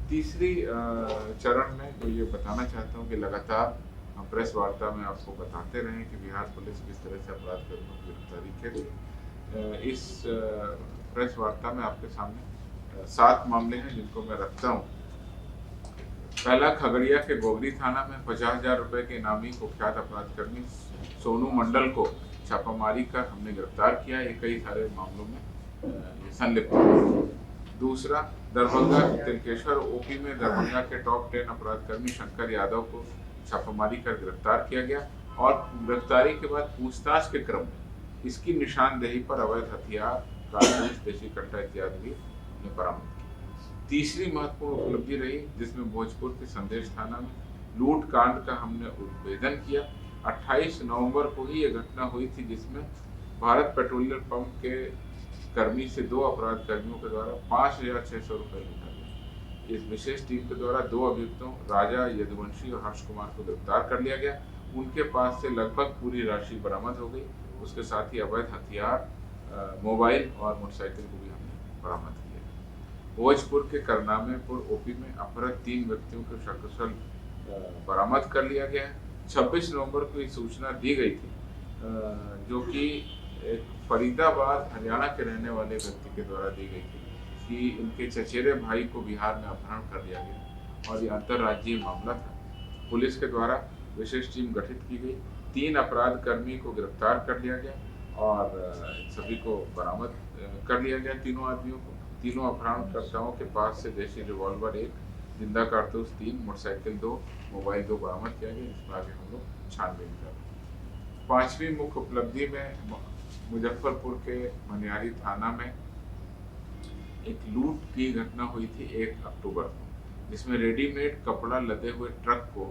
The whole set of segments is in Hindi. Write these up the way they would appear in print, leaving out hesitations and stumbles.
तीसरी चरण में तो ये बताना चाहता हूँ कि लगातार हम प्रेस वार्ता में आपको बताते रहे कि बिहार पुलिस किस तरह से अपराध कर्मियों की गिरफ्तारी कर रही है। इस प्रेस वार्ता में आपके सामने 7 मामले हैं जिनको मैं रखता हूँ। पहला, खगड़िया के गोगरी थाना में 50,000 रुपए के इनामी कुख्यात अपराध कर्मी सोनू मंडल को छापामारी कर हमने गिरफ्तार किया। ये कई सारे मामलों में ये संलिप्त है। दूसरा, दरभंगा तिलकेश्वर ओपी में दरभंगा के टॉप 10 अपराधकर्मी शंकर यादव को छापामारी कर गिरफ्तार किया गया और गिरफ्तारी के बाद पूछताछ के क्रम में इसकी निशानदेही पर अवैध हथियार, कारतूस, देशी कट्टा इत्यादि भी हमने बरामद किया। तीसरी महत्वपूर्ण उपलब्धि रही जिसमें भोजपुर के संदेश थाना में लूट कांड का हमने उद्भेदन किया। 28 नवंबर को ही यह घटना हुई थी जिसमें भारत पेट्रोलियम पंप के कर्मी से 2 अपराध कर्मियों के द्वारा 5,600 रुपये लूटा गया। इस विशेष टीम के द्वारा 2 अभियुक्तों राजा यदुवंशी और हर्ष कुमार को गिरफ्तार कर लिया गया। उनके पास से लगभग पूरी राशि बरामद हो गई। उसके साथ ही अवैध हथियार, मोबाइल और मोटरसाइकिल को भी हमने बरामद किया। भोजपुर के करनामेपुर ओपी में अपहृत 3 व्यक्तियों को सकुशल बरामद कर लिया गया। 26 नवंबर को ये सूचना दी गई थी जो कि एक फरीदाबाद हरियाणा के रहने वाले व्यक्ति के द्वारा दी गई थी कि उनके चचेरे भाई को बिहार में अपहरण कर लिया गया और ये अंतर्राज्यीय मामला था। पुलिस के द्वारा विशेष टीम गठित की गई। 3 अपराध कर्मी को गिरफ्तार कर लिया गया और सभी को बरामद कर लिया गया। तीनों आदमियों को, तीनों अपहरणकर्ताओं के पास से देशी रिवॉल्वर 1, जिंदा कारतूस 3, मोटरसाइकिल 2, मोबाइल 2 बरामद किया गया। इसमें आगे हम लोग छानबीन कर रहे हैं। 5वीं मुख्य उपलब्धि में मुजफ्फरपुर के मनियारी थाना में एक लूट की घटना हुई थी 1 अक्टूबर को, जिसमें रेडीमेड कपड़ा लदे हुए ट्रक को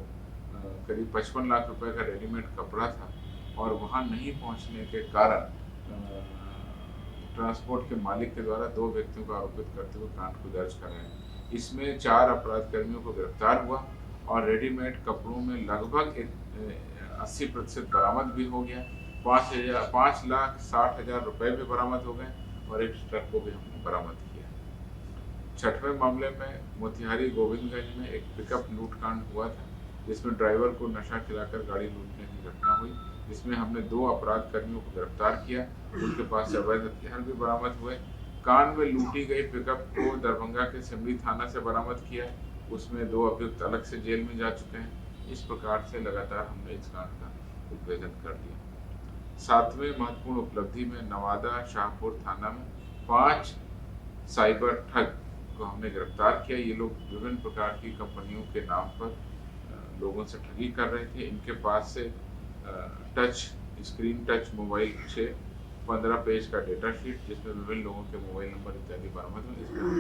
करीब 55 लाख रुपए का रेडीमेड कपड़ा था और वहां नहीं पहुंचने के कारण ट्रांसपोर्ट के मालिक के द्वारा 2 व्यक्तियों को आरोपित करते हुए कांड को दर्ज कराया। इसमें 4 अपराध कर्मियों को गिरफ्तार हुआ और रेडीमेड कपड़ों में लगभग 80% बरामद भी हो गया। 5,60,000 रुपए भी बरामद हो गए और एक ट्रक को भी हमने बरामद किया। 6वें मामले में मोतिहारी गोविंदगंज में एक पिकअप लूटकांड हुआ था जिसमें ड्राइवर को नशा खिलाकर गाड़ी लूटने की घटना हुई, जिसमें हमने 2 अपराध कर्मियों को गिरफ्तार किया। उनके पास से अवैध हथियार भी बरामद हुए। कांड में लूटी गई पिकअप को दरभंगा के सिमरी थाना से बरामद किया। उसमें 2 अभियुक्त अलग से जेल में जा चुके हैं। इस प्रकार से लगातार हमने इस कांड का उद्भेदन कर दिया। 7वें महत्वपूर्ण उपलब्धि में नवादा शाहपुर थाना में 5 साइबर ठग को हमने गिरफ्तार किया। ये लोग विभिन्न प्रकार की कंपनियों के नाम पर लोगों से ठगी कर रहे थे। इनके पास से स्क्रीन टच मोबाइल 6, 15 पेज का डेटा शीट जिसमें विभिन्न लोगों के मोबाइल नंबर इत्यादि बरामद हुए। इसमें